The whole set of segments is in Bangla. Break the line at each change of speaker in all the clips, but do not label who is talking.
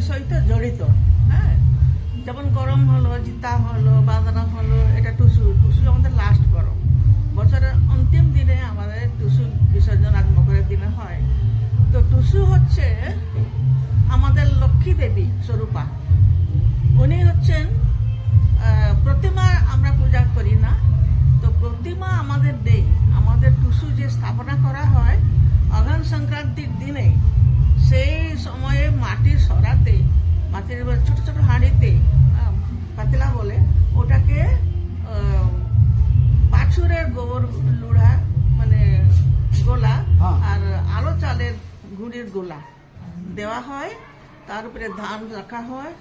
সহিত জড়িত। হ্যাঁ, যেমন গরম হলো, জিতা হলো, বাঁধানো হলো, এটা টুসু। টুসু আমাদের লাস্ট গরম, বছরের অন্তিম দিনে আমাদের টুসু বিসর্জন আজ মকরের দিনে হয়। তো টুসু হচ্ছে আমাদের লক্ষ্মী দেবী স্বরূপা। উনি হচ্ছেন প্রতিমা আমরা পূজা করি না, তো প্রতিমা আমাদের নেই। আমাদের টুসু যে স্থাপনা করা হয় অঘ্রাণ সংক্রান্তির দিনে, সেই সময়ে মাটির সরাতে, মাটির ছোট ছোট হাঁড়িতে, পাতলা বলে ওটাকে, বাছুরের গোবর লুড়া মানে গোলা আর আলো চালের গুঁড়ির গোলা দেওয়া হয়, তার উপরে ধান রাখা হয়,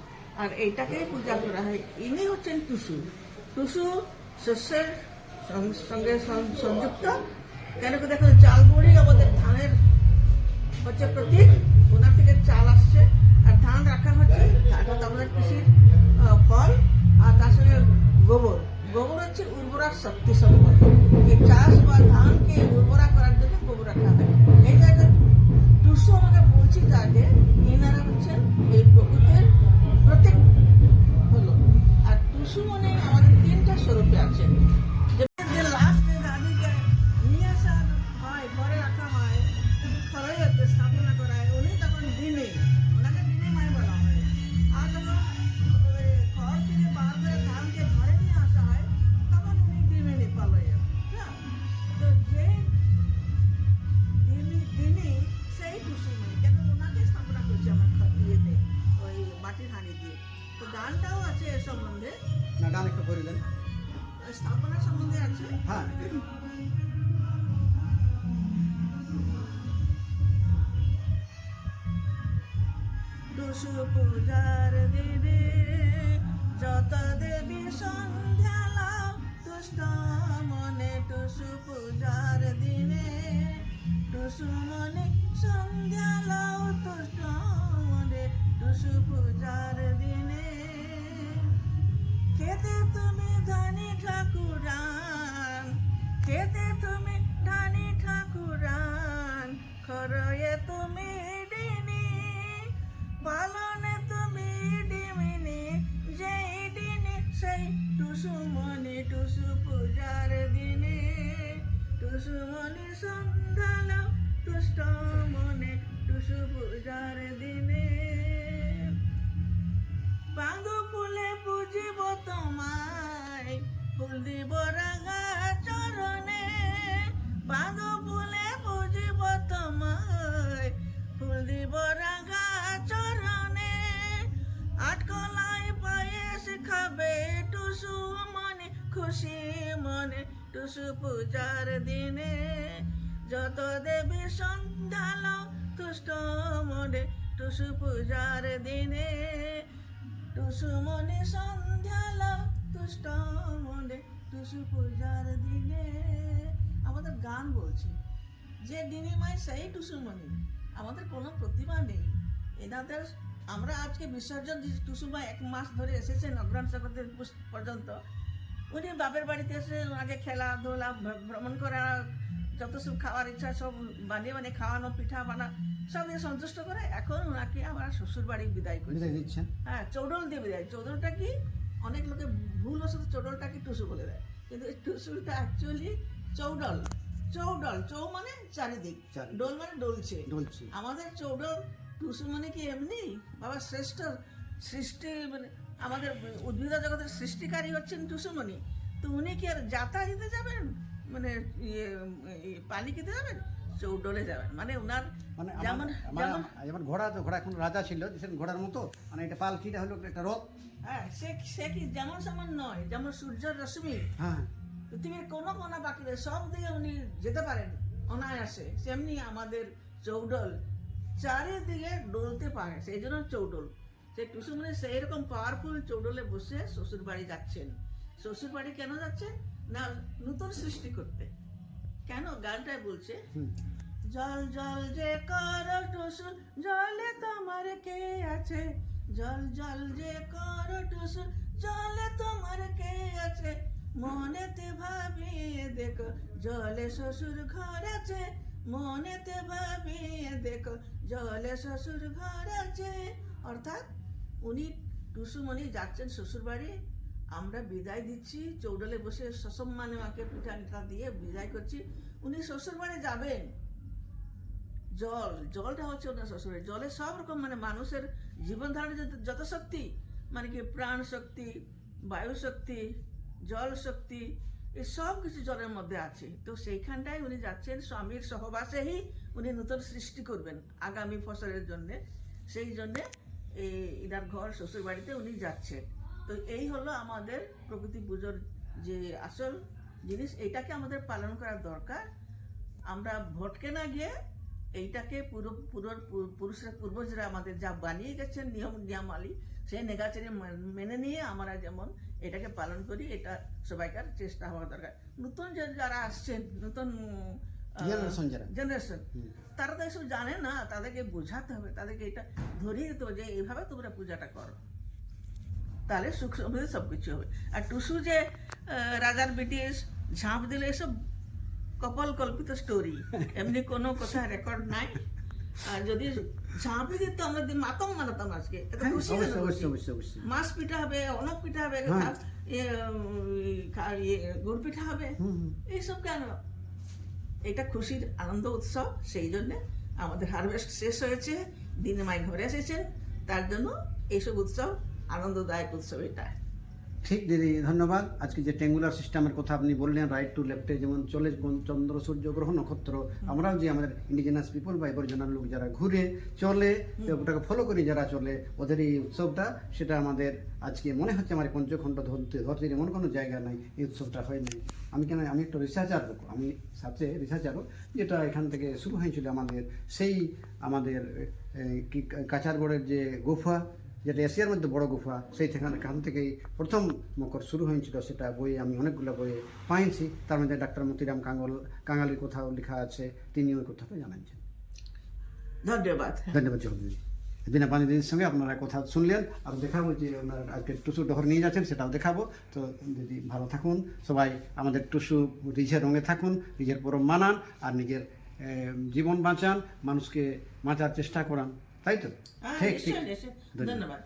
আর এইটাকেই পূজা করা হয়। ইনি হচ্ছেন টুসু। টুসু শস্যের সঙ্গে সংযুক্ত। কেন কি দেখো, চাল গুঁড়ি আমাদের ধানের হচ্ছে প্রতীক, ওনার থেকে চাল আসছে, আর ধান রাখা হচ্ছে, এটা আমাদের কৃষির ফল, আর তার সঙ্গে গোবর। গোবর হচ্ছে উর্বরা শক্তি সম্পদ। এই চাষ বা ধানকে উর্বরা করার জন্য গোবর রাখা হয়। এই জায়গায় টুসু আমাকে বলছি যে এনারা হচ্ছেন এই প্রকৃতির প্রতীক হলো। আর টুসু মানে আমাদের তিনটা স্বরূপে আছে। যে লাস্ট দাদিকে নিয়ে আসা হয়, ঘরে রাখা হয়, খরচে স্থাপনা করা হয়, উনি তখন দিনে, ওনাকে দিনে মাই বলা হয়। আর যখন ঘর থেকে বার করে ধানকে ঘরে নিয়ে আসা হয়, তখন উনি ডিমে পালয়। হ্যাঁ, তো যে দিনে সেই টুসু মানে, কেন ওনাকে স্থাপনা করছে আমার ইয়েতে, ওই মাটির হাঁড়ি দিয়ে। তো গানটাও আছে এ সম্বন্ধে,
না গান একটু করে দেন।
স্থাপনা সম্বন্ধে আছে।
হ্যাঁ,
টুসু পূজার দিনে যত দেবী সন্ধ্যা লাও তুষ্ট মনে। টুসু পূজার দিনে টুসু মনে সন্ধ্যা লাও তুষ্ট মনে। টুসু পূজার দিনে খেতে তুমি ধনী ঠাকুরান, খেতে তুমি ধনী ঠাকুরান, খরয়ে তুমি ডিনি, পালনে তুমি ডিমিনি, যেই দিনে সেই টুসু মনে। টুসু পূজার দিনে টুসু মনে সন্ধ্যা লাও তুষ্ট মনে। টুসু পূজার দিনে বাঁধো ফুলে পুজিব তোমায়, ফুল দিব রাঙা চরণে। বাঁধো ফুলে পুজিব তোমায়, ফুল দিব রাঙা চরণে। আটকলাই পায়েস খাবে টুসু মনে, খুশি মনে। টুসু পূজার দিনে যত দেবী সন্ধ্যা লাও তুষ্ট মনে। টুসু পূজার দিনে টুসু মনে সন্ধ্যা লাও তুষ্ট মনে। টুসু পূজার দিনে আমাদের গান বলছে যে ডিনিমাই সেই টুসু মনে। আমাদের কোনো প্রতিভা নেই এনাদের। আমরা আজকে বিসর্জন টুসুমা 1 মাস ধরে এসেছেন অঘ্রাণ সংক্রান্তি পর্যন্ত। উনি বাপের বাড়িতে এসে আগে খেলাধুলা, ভ্রমণ করা, যত সব খাওয়ার ইচ্ছা সব বানিয়ে বানিয়ে খাওয়ানো, পিঠা বানা সব দিয়ে সন্তুষ্ট করে এখন ওনাকে আমরা শ্বশুর বাড়ি বিদায় করি। হ্যাঁ, চৌডল দিয়ে বিদায়। চৌডলটা কি, অনেক লোকে ভুল বসত চৌডলটাকে টুসু বলে দেয়, কিন্তু এই টুসুটা অ্যাকচুয়ালি চৌডল। চৌডল, চৌ মানে চারিদিক, ডোল মানে ডলছে। আমাদের চৌডল টুসু মানে কি এমনি বাবা শ্রেষ্ঠ সৃষ্টি, মানে আমাদের উদ্ভিদ জগতের সৃষ্টিকারী হচ্ছেন টুসুমণি। তো উনি কি আর যাত্রা দিতে যাবেন, মানে পালি খেতে যাবেন, চৌডলে যাবেন। মানে ওনার
মানে যেমন ঘোড়া, তো ঘোড়া এখন রাজা ছিল, ঘোড়ার মতো, মানে এটা পালকিটা হলো একটা রথ।
হ্যাঁ, সে কি যেমন সেমন নয়, যেমন সূর্যের রশ্মি
হ্যাঁ,
পৃথিবীর কোনো কোনা বাকি নেই, সব দিকে উনি যেতে পারেন অনায়াসে, সেমনি আমাদের চৌডল চারিদিকে ডলতে পারে, সেই জন্য চৌডল। সেই টুসুমণি সেই রকম পাওয়ারফুল চৌডলে বসে শ্বশুর বাড়ি যাচ্ছেন। শ্বশুর বাড়ি কেন যাচ্ছেন না, নতুন সৃষ্টি করতে। কেন গানটাই বলছে, জল জল যে কর টুসু জলে তোমার কে আছে, জল জল যে কর টুসু জলে তোমার কে আছে, মনেতে ভাবিয়ে দেখো জলে শ্বশুর ঘর আছে, মনেতে ভাবিয়ে দেখো জলে শ্বশুর ঘর আছে, অর্থাৎ উনি টুসুমণি যাচ্ছেন শ্বশুরবাড়ি, আমরা বিদায় দিচ্ছি, চৌডলে বসে সসম্মানে মাকে পিঠা দিয়ে বিদায় করছি। উনি শ্বশুরবাড়ি যাবেন, জলটা হচ্ছে ওনার শ্বশুরের। জলে সব রকম মানে মানুষের জীবন ধারণের যত শক্তি, মানে কি প্রাণ শক্তি, বায়ু শক্তি, জল শক্তি, এই সব কিছু জলের মধ্যে আছে। তো সেইখানটায় উনি যাচ্ছেন, স্বামীর সহবাসেই উনি নতুন সৃষ্টি করবেন আগামী ফসলের জন্যে। সেই জন্যে এনার ঘর শ্বশুর বাড়িতে উনি যাচ্ছেন। তো এই হলো আমাদের প্রকৃতি পুজোর যে আসল জিনিস, এইটাকে আমাদের পালন করা দরকার। আমরা ভটকে না গিয়ে এইটাকে পুরুষরা পূর্বজরা আমাদের যা বানিয়ে গেছেন নিয়মালি, সেই নেগাচারে মেনে নিয়ে আমরা যেমন এটাকে পালন করি, এটা সবাইকার চেষ্টা হওয়া দরকার। নতুন যারা আসছেন, নতুন জেনারেশন, তারা তো এসব জানে না, তাদেরকে বোঝাতে হবে, তাদেরকে এটা ধরিয়ে দিতে হবে যে এইভাবে তোমরা পূজাটা করো, তাহলে সুখ সমৃদ্ধি সবকিছু হবে। আর টুসু যে রাজার ব্রিটিশ ঝাঁপ দিলে, এসব কপাল কল্পিত স্টোরি, এমনি কোনো কথা রেকর্ড নাই। আর যদি ঝাঁপি দিত আমরা মাতম মানাতাম আজকে, মাছ পিঠা হবে, অনেক পিঠা হবে, গুড় পিঠা হবে, এইসব কেন? এটা খুশির আনন্দ উৎসব। সেই জন্যে আমাদের হারভেস্ট শেষ হয়েছে, দিনে মাই ঘরে এসেছেন, তার জন্য এইসব উৎসব আনন্দদায়ক উৎসব। এটা
ঠিক দিদি, ধন্যবাদ। আজকে যে ট্যাঙ্গুলার সিস্টেমের কথা আপনি বললেন, রাইট টু লেফটে যেমন চলে চন্দ্র, সূর্য, গ্রহ, নক্ষত্র, আমরাও যে আমাদের ইন্ডিজিনাস পিপল বা এবরজনার লোক যারা ঘুরে চলে, ওটাকে ফলো করে যারা চলে, ওদের এই উৎসবটা, সেটা আমাদের আজকে মনে হচ্ছে আমার পঞ্চখণ্ড ধরতে এমন কোনো জায়গা নাই এই উৎসবটা হয় নাই। আমি একটা রিসার্চার লোক, আমি সাথে রিসার্চারও, যেটা এখান থেকে শুরু হয়েছিল আমাদের কাছারগড়ের যে গুফা, যেটা এশিয়ার মধ্যে বড় গুফা, সেখান থেকেই প্রথম মকর শুরু হয়েছিল। সেটা বইয়ে আমি অনেকগুলো বইয়ে পাইছি, তার মধ্যে ডাক্তার মতিরাম কাঙালির কথাও লেখা আছে, তিনি ওই কথাটা জানাচ্ছেন।
ধন্যবাদ
চৌধুরী। বিনা পানি দিদির সঙ্গে আপনারা কথা শুনলেন, আর দেখাবো যে ওনারা আজকে টুসু ডহর নিয়ে যাচ্ছেন, সেটাও দেখাবো। তো দিদি ভালো থাকুন, সবাই আমাদের টুসু রিঝের রঙে থাকুন, নিজের পরম মানান, আর নিজের জীবন বাঁচান, মানুষকে বাঁচার চেষ্টা করান, তাই তো? ঠিক,
ধন্যবাদ।